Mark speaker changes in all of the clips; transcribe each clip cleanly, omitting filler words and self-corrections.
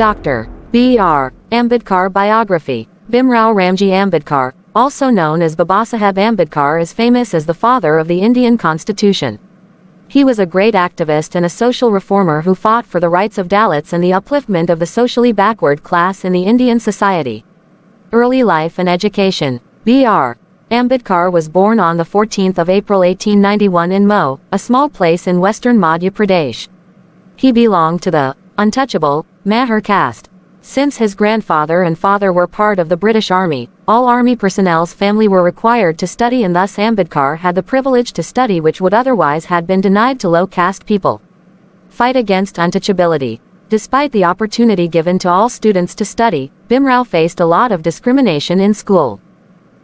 Speaker 1: Dr. B.R. Ambedkar biography. Bhimrao Ramji Ambedkar, also known as Babasaheb Ambedkar, is famous as the father of the Indian Constitution. He was a great activist and a social reformer who fought for the rights of Dalits and the upliftment of the socially backward class in the Indian society. Early life and education. B.R. Ambedkar was born on the 14th of April 1891 in Mauj, a small place in western Madhya Pradesh. He belonged to the untouchable Mahar caste. Since his grandfather and father were part of the British Army, all army personnel's family were required to study, and thus Ambedkar had the privilege to study which would otherwise have been denied to low-caste people. Fight against untouchability. Despite the opportunity given to all students to study, Bhimrao faced a lot of discrimination in school.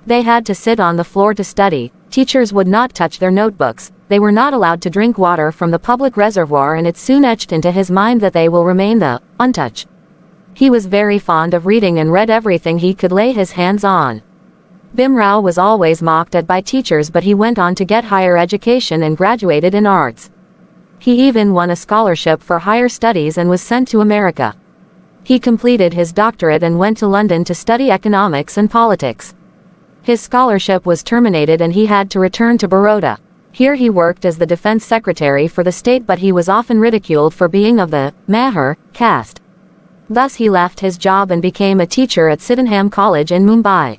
Speaker 1: They had to sit on the floor to study, teachers would not touch their notebooks, they were not allowed to drink water from the public reservoir, and it soon etched into his mind that they will remain the untouched. He was very fond of reading and read everything he could lay his hands on. Bhimrao was always mocked at by teachers, but he went on to get higher education and graduated in arts. He even won a scholarship for higher studies and was sent to America. He completed his doctorate and went to London to study economics and politics. His scholarship was terminated and he had to return to Baroda. Here he worked as the defense secretary for the state, but he was often ridiculed for being of the Mahar caste. Thus he left his job and became a teacher at Sydenham College in Mumbai.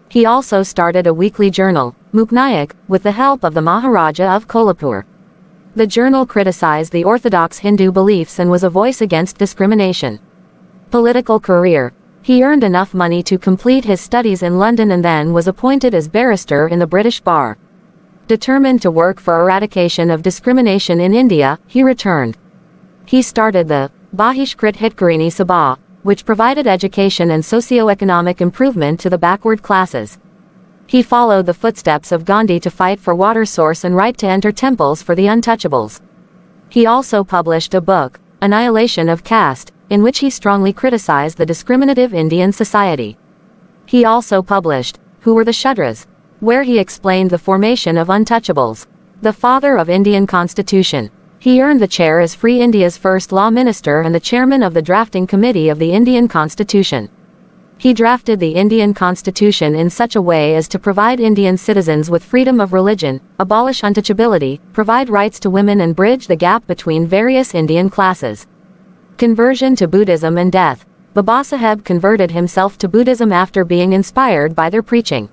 Speaker 1: He also started a weekly journal, Muknayak, with the help of the Maharaja of Kolhapur. The journal criticized the orthodox Hindu beliefs and was a voice against discrimination. Political career. He earned enough money to complete his studies in London and then was appointed as barrister in the British Bar. Determined to work for eradication of discrimination in India, he returned. He started the Bahishkrit Hitkarini Sabha, which provided education and socio-economic improvement to the backward classes. He followed the footsteps of Gandhi to fight for water source and right to enter temples for the untouchables. He also published a book, Annihilation of Caste, in which he strongly criticized the discriminative Indian society. He also published, Who Were the Shudras?, where he explained the formation of untouchables. The father of Indian Constitution. He earned the chair as Free India's first law minister and the chairman of the drafting committee of the Indian Constitution. He drafted the Indian Constitution in such a way as to provide Indian citizens with freedom of religion, abolish untouchability, provide rights to women, and bridge the gap between various Indian classes. Conversion to Buddhism and death. Babasaheb converted himself to Buddhism after being inspired by their preaching.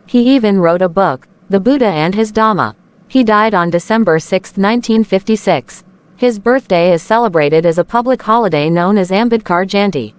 Speaker 1: He even wrote a book, The Buddha and His Dhamma. He died on December 6, 1956. His birthday is celebrated as a public holiday known as Ambedkar Jayanti.